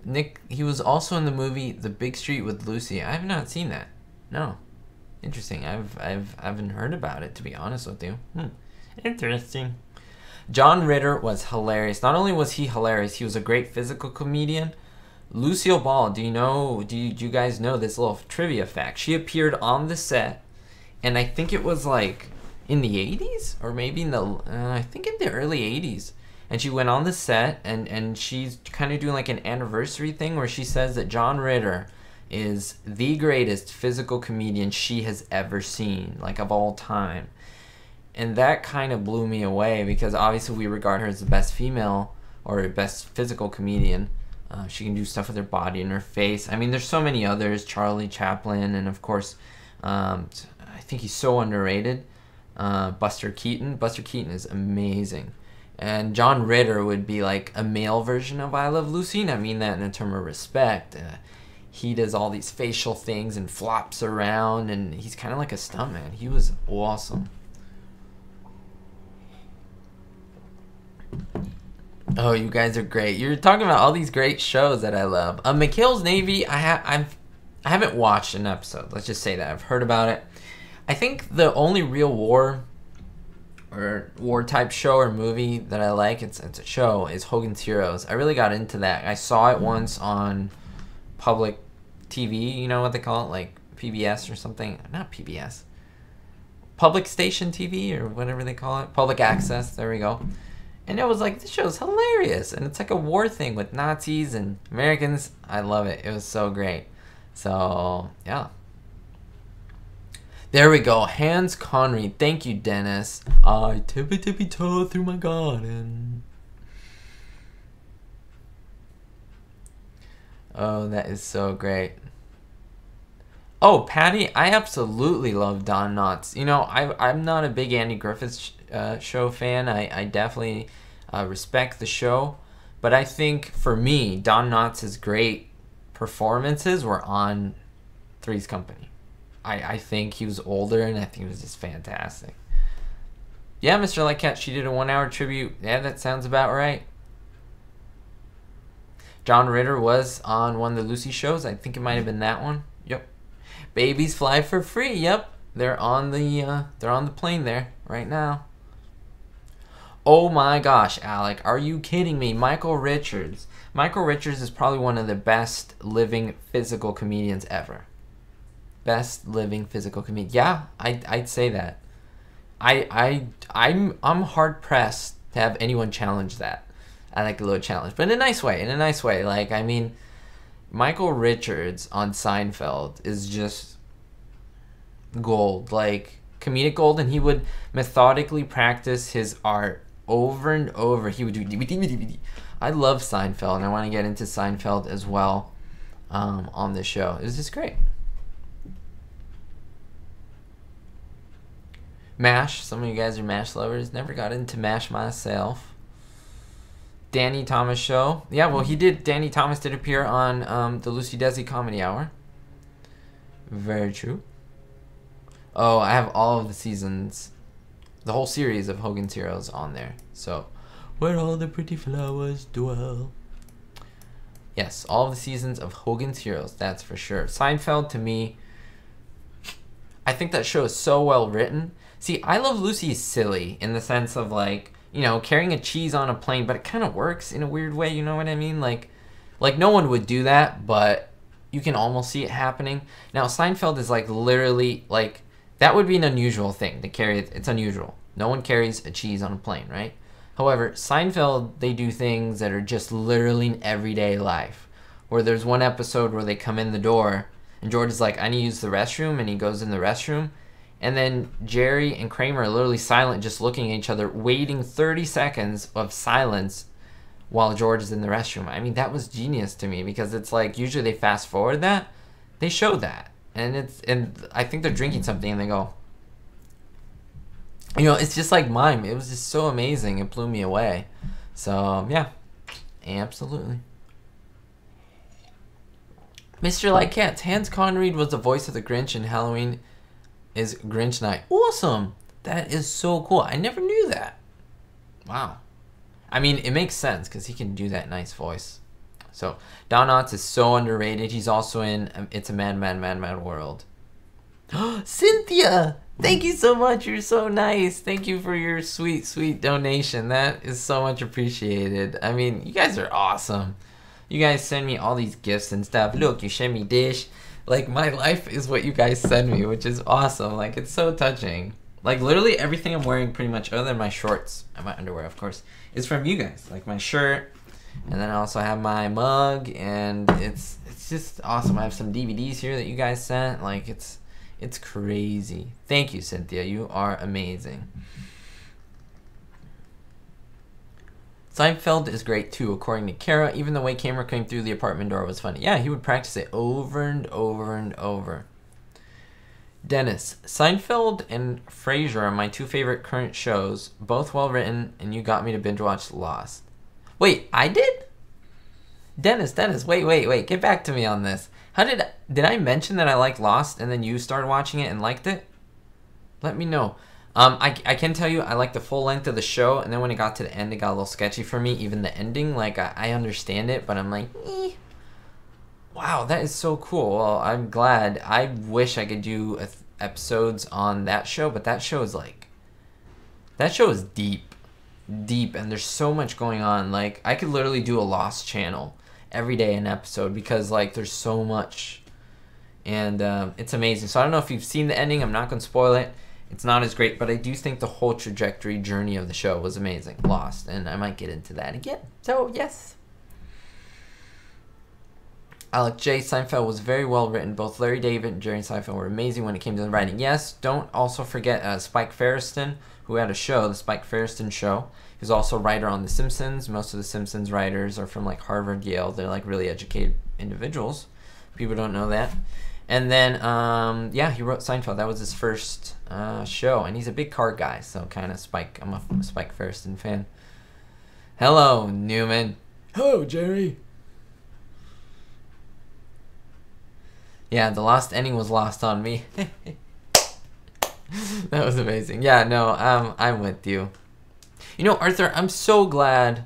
Nick, he was also in the movie The Big Street with Lucy. I have not seen that. No. Interesting. I haven't heard about it, to be honest with you. Interesting. John Ritter was hilarious. Not only was he hilarious, he was a great physical comedian. Lucille Ball, do you guys know this little trivia fact? She appeared on the set, and I think it was like in the 80s, or maybe in the I think in the early 80s. And she went on the set, and she's kind of doing like an anniversary thing where she says that John Ritter is the greatest physical comedian she has ever seen, like of all time. And that kind of blew me away, because obviously we regard her as the best female or best physical comedian. She can do stuff with her body and her face. I mean, there's so many others. Charlie Chaplin, and of course, I think he's so underrated. Buster Keaton. Buster Keaton is amazing. And John Ritter would be like a male version of I Love Lucy, and I mean that in a term of respect. He does all these facial things and flops around, and he's kind of like a stuntman. He was awesome. Oh, you guys are great. You're talking about all these great shows that I love. McHale's Navy, I haven't watched an episode. Let's just say that. I've heard about it. I think the only real war type show or movie that I like, it's a show, is Hogan's Heroes. I really got into that. I saw it once on public TV, you know what they call it, like PBS or something. Not PBS. Public station TV or whatever they call it. Public access, there we go. And it was like, this show's hilarious. And it's like a war thing with Nazis and Americans. I love it. It was so great. So, yeah. There we go. Hans Connery. Thank you, Dennis. I tippy-tippy-toe through my garden. Oh, that is so great. Oh, Patty, I absolutely love Don Knotts. You know, I'm not a big Andy Griffith show fan. I definitely respect the show. But I think, for me, Don Knotts' great performances were on Three's Company. I think he was older, and I think he was just fantastic. Yeah, Mr. Lightcat, she did a 1-hour tribute. Yeah, that sounds about right. John Ritter was on one of the Lucy shows. I think it might have been that one. Yep. Babies fly for free. Yep. They're on the plane there right now. Oh my gosh, Alec, are you kidding me? Michael Richards. Michael Richards is probably one of the best living physical comedians ever. Best living physical comedian. Yeah, I'd say that. I'm hard pressed to have anyone challenge that. I like a little challenge, but in a nice way. In a nice way. Like, I mean, Michael Richards on Seinfeld is just gold, like comedic gold, and he would methodically practice his art over and over. He would do DVD. I love Seinfeld, and I want to get into Seinfeld as well on this show. It was just great. MASH. Some of you guys are MASH lovers. Never got into MASH myself. Danny Thomas show. Yeah, well, Danny Thomas did appear on the Lucy Desi Comedy Hour. Very true. Oh, I have all of the seasons, the whole series of Hogan's Heroes on there. So, where all the pretty flowers dwell. Yes, all of the seasons of Hogan's Heroes, that's for sure. Seinfeld, to me, I think that show is so well written. See, I Love Lucy is silly in the sense of, like, you know, carrying a cheese on a plane, but it kind of works in a weird way, you know what I mean? Like no one would do that, but you can almost see it happening. Now, Seinfeld is, like, literally, like, that would be an unusual thing to carry. It's unusual. No one carries a cheese on a plane, right? However, Seinfeld, they do things that are just literally in everyday life. Where there's one episode where they come in the door, and George is like, I need to use the restroom, and he goes in the restroom. And then Jerry and Kramer are literally silent, just looking at each other, waiting 30 seconds of silence while George is in the restroom. I mean, that was genius to me, because it's like, usually they fast forward that. They show that. And I think they're drinking something, and they go, you know, it's just like mime. It was just so amazing. It blew me away. So, yeah, absolutely. Mr. Lightcats, Hans Conried was the voice of the Grinch in Halloween is Grinch Night. Awesome. That is so cool. I never knew that. Wow. I mean, it makes sense because he can do that nice voice. So, Don Knotts is so underrated. He's also in It's a Mad, Mad, Mad, Mad World. Cynthia! Thank you so much. You're so nice. Thank you for your sweet, sweet donation. That is so much appreciated. I mean, you guys are awesome. You guys send me all these gifts and stuff. Look, you send me dish. Like, my life is what you guys send me, which is awesome. Like, it's so touching. Like, literally everything I'm wearing pretty much, other than my shorts and my underwear, of course, is from you guys. Like, my shirt, and then I also have my mug, and it's just awesome. I have some DVDs here that you guys sent. Like, it's crazy. Thank you, Cynthia. You are amazing. Seinfeld is great too, according to Kara. Even the way camera came through the apartment door was funny. Yeah, he would practice it over and over and over. Dennis, Seinfeld and Frasier are my two favorite current shows. Both well written, and you got me to binge watch Lost. Wait, I did? Dennis, wait. Get back to me on this. How did I mention that I liked Lost and then you started watching it and liked it? Let me know. I can tell you I liked the full length of the show, and then when it got to the end, it got a little sketchy for me. Even the ending, like, I understand it, but I'm like, eh. Wow, that is so cool. Well, I'm glad. I wish I could do episodes on that show, but that show is deep, and there's so much going on. Like, I could literally do a Lost channel every day an episode, because, like, there's so much, and it's amazing. So I don't know if you've seen the ending. I'm not going to spoil it. It's not as great, but I do think the whole trajectory journey of the show was amazing. Lost, and I might get into that again. So, yes. Alec J. Seinfeld was very well written. Both Larry David and Jerry Seinfeld were amazing when it came to the writing. Yes, don't also forget Spike Feresten, who had a show, The Spike Feresten Show. He was also a writer on The Simpsons. Most of The Simpsons writers are from, like, Harvard, Yale. They're, like, really educated individuals. People don't know that. And then, yeah, he wrote Seinfeld. That was his first show. And he's a big car guy, so kind of Spike. I'm a Spike Ferriston fan. Hello, Newman. Hello, Jerry. Yeah, the lost ending was lost on me. That was amazing. Yeah, no, I'm with you. You know, Arthur, I'm so glad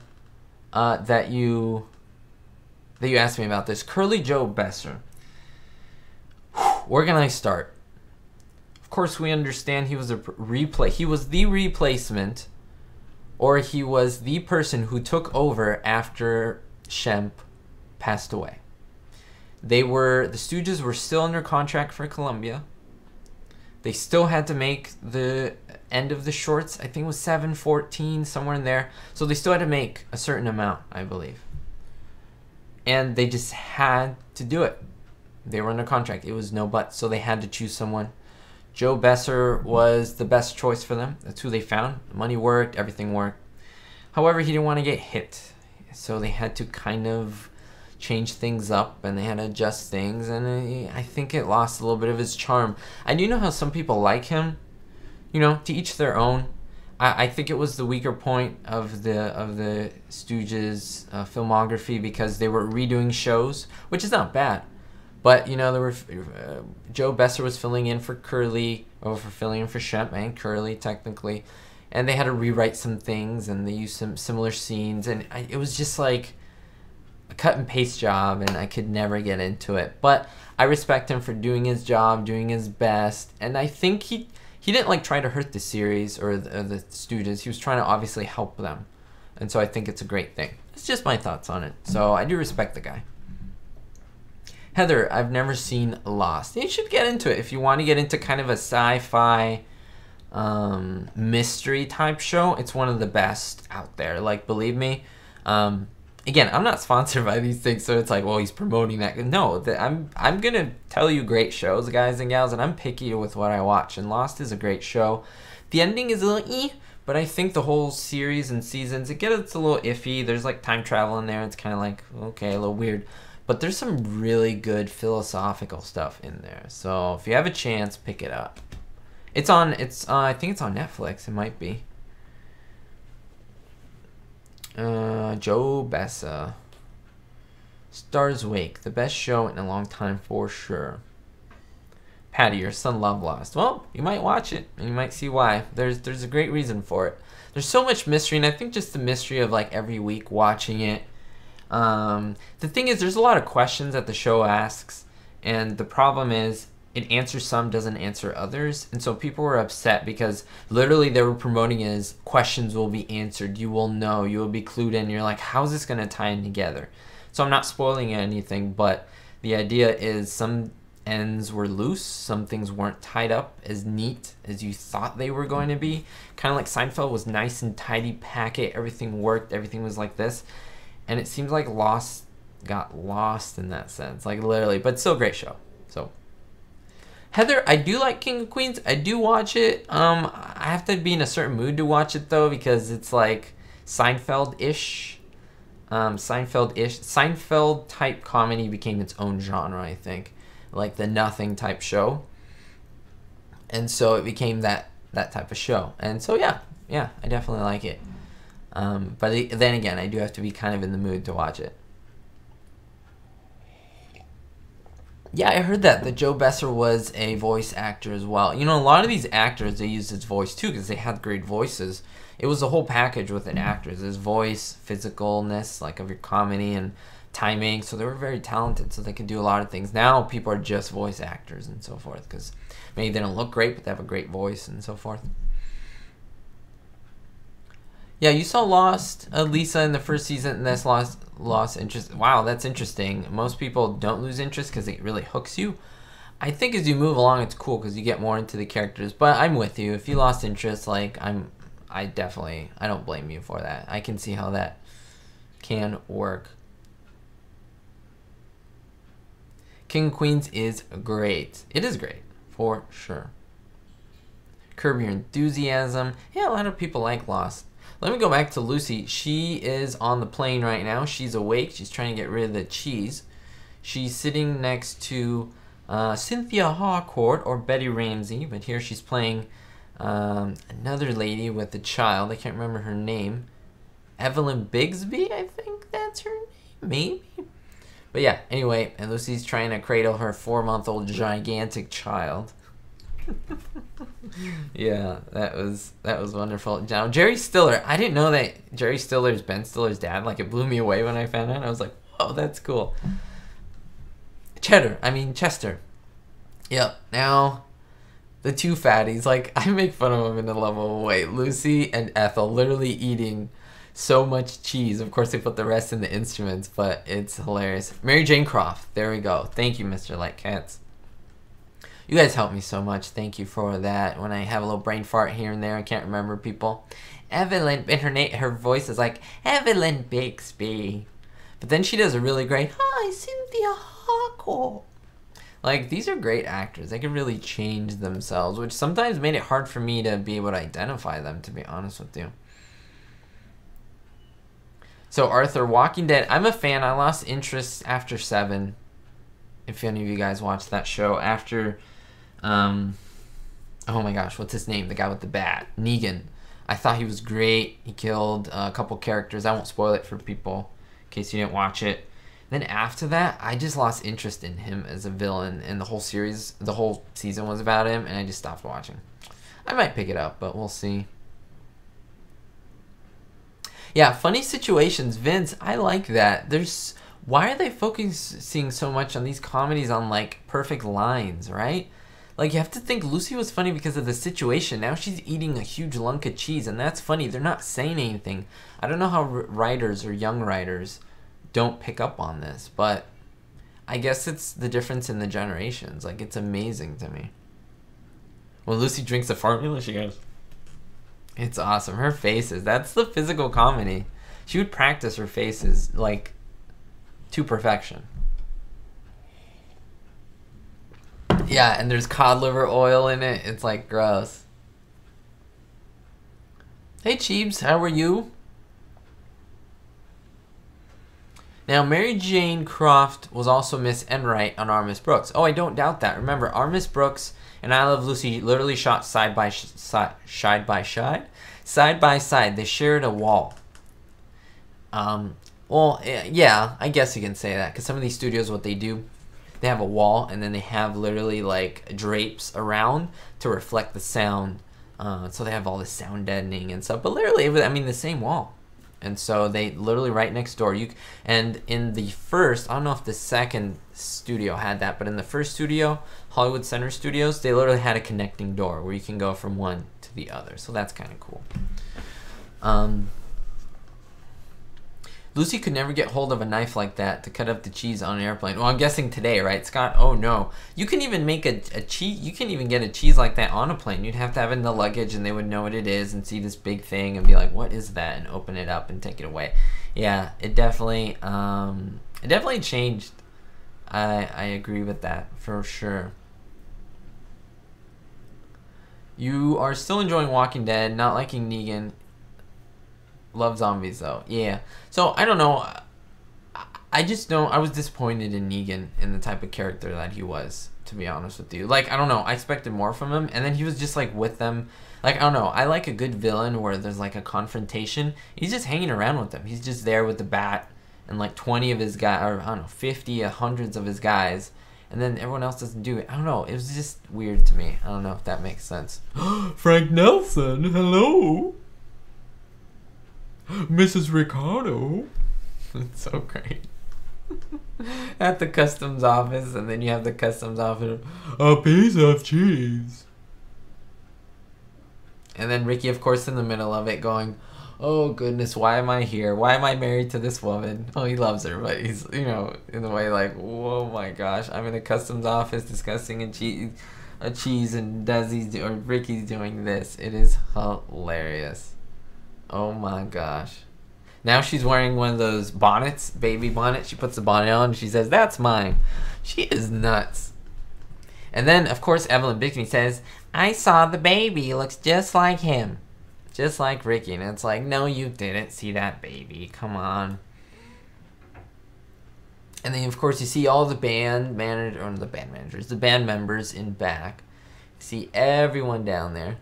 that you asked me about this. Curly Joe Besser. Where can I start? Of course, we understand he was he was the replacement, or he was the person who took over after Shemp passed away. The Stooges were still under contract for Columbia. They still had to make the end of the shorts. I think it was 7/14, somewhere in there. So they still had to make a certain amount, I believe. And they just had to do it. They were under contract. It was no but. So they had to choose someone. Joe Besser was the best choice for them. That's who they found. The money worked. Everything worked. However, he didn't want to get hit. So they had to kind of change things up, and they had to adjust things, and I think it lost a little bit of is charm. I do know how some people like him, you know, to each their own. I think it was the weaker point of the Stooges filmography, because they were redoing shows, which is not bad, but you know, there were Joe Besser was filling in for Curly, or filling in for Shemp and Curly technically, and they had to rewrite some things, and they used some similar scenes, and it was just like a cut and paste job, and I could never get into it. But I respect him for doing his job, doing his best, and I think he didn't like try to hurt the series or the Stooges. He was trying to obviously help them, and so I think it's a great thing. It's just my thoughts on it. So I do respect the guy. Heather, I've never seen Lost. You should get into it if you want to get into kind of a sci-fi mystery type show. It's one of the best out there. Like, believe me. Again, I'm not sponsored by these things, so it's like, well, he's promoting that. No, I'm gonna tell you great shows, guys and gals, and I'm picky with what I watch. And Lost is a great show. The ending is a little but I think the whole series and seasons, it's a little iffy. There's like time travel in there. It's kind of like, okay, a little weird. But there's some really good philosophical stuff in there. So if you have a chance, pick it up. I think it's on Netflix. It might be. Joe Besser. Stars Wake, the best show in a long time for sure. Patty, your son loved Lost. Well, you might watch it, and you might see why. There's a great reason for it. There's so much mystery, and I think just the mystery of like every week watching it. The thing is, there's a lot of questions that the show asks, and the problem is it answers some, doesn't answer others, and so people were upset because literally they were promoting it as questions will be answered, you will know, you will be clued in. You're like, how's this going to tie in together? So I'm not spoiling anything, but the idea is some ends were loose, some things weren't tied up as neat as you thought they were going to be. Kind of like Seinfeld was nice and tidy packet, everything worked, everything was like this, and it seems like Lost got lost in that sense, like literally, but still a great show. So Heather, I do like King of Queens. I do watch it. I have to be in a certain mood to watch it though, because it's like Seinfeld-ish. Seinfeld type comedy became its own genre, I think, like the Nothing type show, and so it became that type of show. And so yeah, I definitely like it. But then again, I do have to be kind of in the mood to watch it. Yeah, I heard that Joe Besser was a voice actor as well. You know, a lot of these actors, they used his voice too because they had great voices. It was a whole package with an actor. His voice, physicalness, like of your comedy and timing. So they were very talented, so they could do a lot of things. Now people are just voice actors and so forth because maybe they don't look great, but they have a great voice and so forth. Yeah, you saw Lost, Lisa, in the first season, and that's lost interest. Wow, that's interesting. Most people don't lose interest because it really hooks you. I think as you move along, it's cool because you get more into the characters. But I'm with you. If you lost interest, like I don't blame you for that. I can see how that can work. King of Queens is great. It is great, for sure. Curb Your Enthusiasm. Yeah, a lot of people like Lost. Let me go back to Lucy. She is on the plane right now. She's awake. She's trying to get rid of the cheese. She's sitting next to Cynthia Harcourt or Betty Ramsey, but here she's playing another lady with a child. I can't remember her name. Evelyn Bigsby, I think that's her name, maybe. But yeah, anyway, and Lucy's trying to cradle her 4-month-old gigantic child. Yeah, that was wonderful. Now, Jerry Stiller, I didn't know that Jerry Stiller's Ben Stiller's dad. Like, it blew me away when I found out. I was like, oh, that's cool. Chester. Yep, now, the two fatties, like, I make fun of them in a lovable way. Lucy and Ethel literally eating so much cheese. Of course, they put the rest in the instruments, but it's hilarious. Mary Jane Croft, there we go. Thank you, Mr. Lightcats. You guys help me so much. Thank you for that. When I have a little brain fart here and there, I can't remember people. Evelyn, and her voice is like, Evelyn Bixby. But then she does a really great, hi, Cynthia Harcourt. Like, these are great actors. They can really change themselves, which sometimes made it hard for me to be able to identify them, to be honest with you. So, Arthur, Walking Dead. I'm a fan. I lost interest after 7. If any of you guys watched that show. After, oh my gosh, what's his name? The guy with the bat. Negan. I thought he was great. He killed a couple characters. I won't spoil it for people in case you didn't watch it. Then after that, I just lost interest in him as a villain. And the whole series, the whole season was about him. And I just stopped watching. I might pick it up, but we'll see. Yeah, funny situations. Vince, I like that. Why are they focusing so much on these comedies on, like, perfect lines, right? Like, you have to think Lucy was funny because of the situation. Now she's eating a huge lunk of cheese, and that's funny. They're not saying anything. I don't know how writers or young writers don't pick up on this, but I guess it's the difference in the generations. Like, it's amazing to me. When Lucy drinks the formula, she goes... It's awesome. Her faces. That's the physical comedy. She would practice her faces, like, to perfection. Yeah, and there's cod liver oil in it. It's, like, gross. Hey, Cheebs. How are you? Now, Mary Jane Croft was also Miss Enright on Our Miss Brooks. Oh, I don't doubt that. Remember, Our Miss Brooks and I Love Lucy literally shot side by side. They shared a wall. Well, yeah, I guess you can say that. Because some of these studios, what they do, they have a wall. And then they have literally, like, drapes around to reflect the sound. So they have all the sound deadening and stuff. But literally, I mean, the same wall. And so they literally right next door. And in the first, I don't know if the second studio had that, but in the first studio, Hollywood Center Studios, they literally had a connecting door where you can go from one to the other. So that's kind of cool. Lucy could never get hold of a knife like that to cut up the cheese on an airplane. Well, I'm guessing today, right, Scott? Oh no, you can even make a cheese. You can even get a cheese like that on a plane. You'd have to have it in the luggage, and they would know what it is and see this big thing and be like, "What is that?" and open it up and take it away. Yeah, it definitely changed. I agree with that for sure. You are still enjoying Walking Dead, not liking Negan. Love zombies though. Yeah. So I don't know. I just don't. I was disappointed in Negan and the type of character that he was, to be honest with you. Like, I don't know. I expected more from him, and then he was just like with them. Like, I don't know. I like a good villain where there's like a confrontation. He's just hanging around with them. He's just there with the bat and like 20 of his guys, or I don't know, 50, hundreds of his guys, and then everyone else doesn't do it. I don't know. It was just weird to me. I don't know if that makes sense. Frank Nelson, hello. Mrs. Ricardo. It's so great. At the customs office, and then you have the customs officer, a piece of cheese. And then Ricky, of course, in the middle of it going, oh goodness, why am I here? Why am I married to this woman? Oh, he loves her, but he's, you know, in a way like, whoa my gosh, I'm in a customs office discussing a cheese and Ricky's doing this. It is hilarious. Oh my gosh. Now she's wearing one of those bonnets, baby bonnets. She puts the bonnet on and she says, that's mine. She is nuts. And then, of course, Evelyn Bixby says, I saw the baby. Looks just like him. Just like Ricky. And it's like, no, you didn't see that baby. Come on. And then, of course, you see all the band managers, the band members in back. You see everyone down there.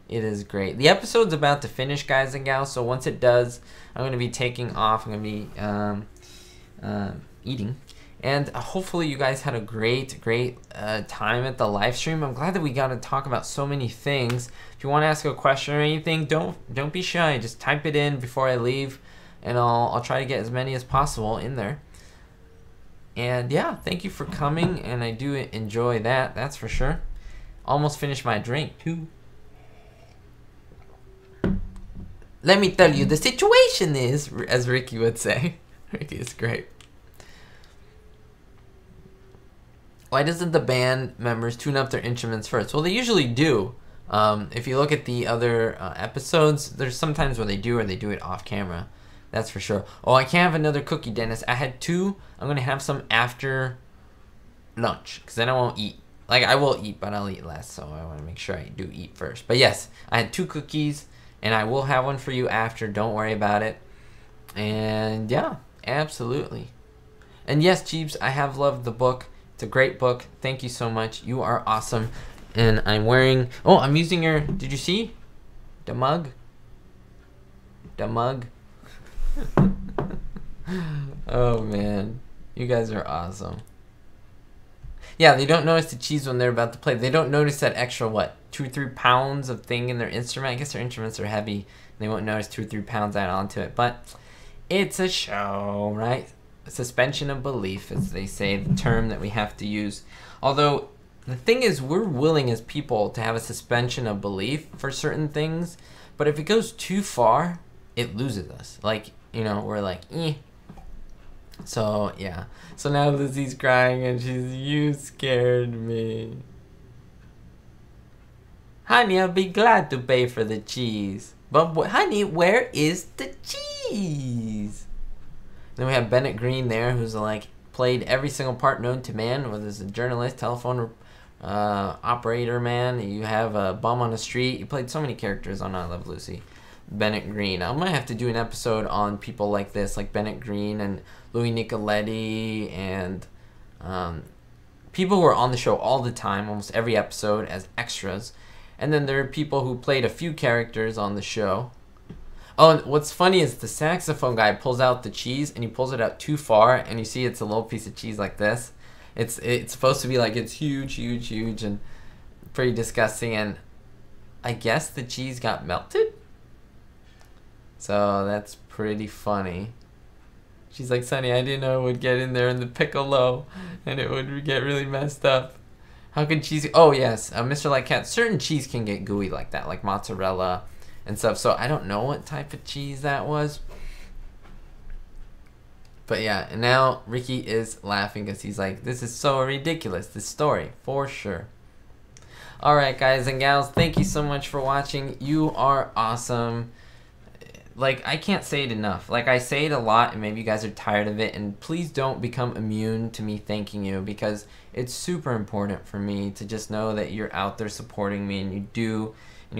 It is great. The episode's about to finish, guys and gals, so once it does, I'm going to be taking off. I'm going to be eating. And hopefully you guys had a great time at the live stream. I'm glad that we got to talk about so many things. If you want to ask a question or anything, don't be shy. Just type it in before I leave, and I'll try to get as many as possible in there. And yeah, thank you for coming, and I do enjoy that, that's for sure. Almost finished my drink too. Let me tell you, the situation is, as Ricky would say. Ricky is great. Why doesn't the band members tune up their instruments first? Well, they usually do. If you look at the other episodes, there's sometimes where they do, or they do it off camera. That's for sure. Oh, I can't have another cookie, Dennis. I had 2. I'm going to have some after lunch, because then I won't eat. Like, I will eat, but I'll eat less, so I want to make sure I do eat first. But yes, I had 2 cookies, and I will have one for you after. Don't worry about it. And yeah, absolutely. And yes, Jeeves, I have loved the book. It's a great book. Thank you so much. You are awesome. And I'm wearing... Oh, I'm using your... Did you see? The mug? The mug? Oh, man. You guys are awesome. Yeah, they don't notice the cheese when they're about to play. They don't notice that extra, what, 2 or 3 pounds of thing in their instrument. I guess their instruments are heavy. They won't notice 2 or 3 pounds added onto it. But it's a show, right? Suspension of belief, as they say, the term that we have to use. Although, the thing is, we're willing as people to have a suspension of belief for certain things. But if it goes too far, it loses us. Like, you know, we're like, eh. So, yeah. So now Lizzie's crying and she's, you scared me. Honey, I'll be glad to pay for the cheese. But, honey, where is the cheese? Then we have Bennett Green there, who's like played every single part known to man, whether it's a journalist, telephone operator man. You have a bum on the street. You played so many characters on I Love Lucy. Bennett Green. I might have to do an episode on people like this, like Bennett Green and Louis Nicoletti, and people who are on the show all the time, almost every episode as extras. And then there are people who played a few characters on the show. Oh, and what's funny is the saxophone guy pulls out the cheese, and he pulls it out too far, and you see it's a little piece of cheese like this. It's supposed to be like it's huge, and pretty disgusting, and I guess the cheese got melted? So that's pretty funny. She's like, Sonny, I didn't know it would get in there in the piccolo, and it would get really messed up. How can cheese... Oh, yes, Mr. Like Cat, certain cheese can get gooey like that, like mozzarella and stuff. So I don't know what type of cheese that was. But yeah, and now Ricky is laughing because he's like, this is so ridiculous, this story, for sure. Alright, guys and gals, thank you so much for watching. You are awesome. Like, I can't say it enough. Like, I say it a lot, and maybe you guys are tired of it, and please don't become immune to me thanking you, because it's super important for me to just know that you're out there supporting me, and you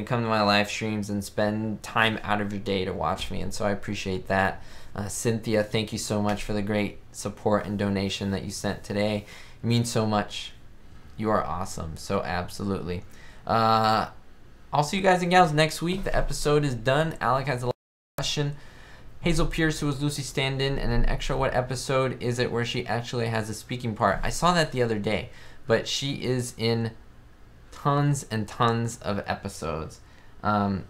come to my live streams and spend time out of your day to watch me, and so I appreciate that. Cynthia, thank you so much for the great support and donation that you sent today. It means so much. You are awesome, so absolutely. I'll see you guys and gals next week. The episode is done. Alec has a question. Hazel Pierce, who was Lucy stand-in, and an extra, what episode is it where she actually has a speaking part? I saw that the other day, but she is in tons and tons of episodes. I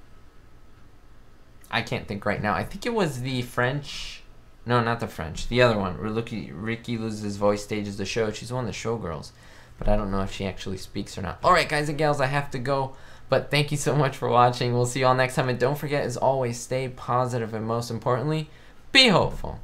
can't think right now. I think it was the French... No, not the French. The other one, where Ricky loses his voice, stages the show. She's one of the showgirls, but I don't know if she actually speaks or not. Alright, guys and gals, I have to go. But thank you so much for watching. We'll see you all next time. And don't forget, as always, stay positive, and most importantly, be hopeful.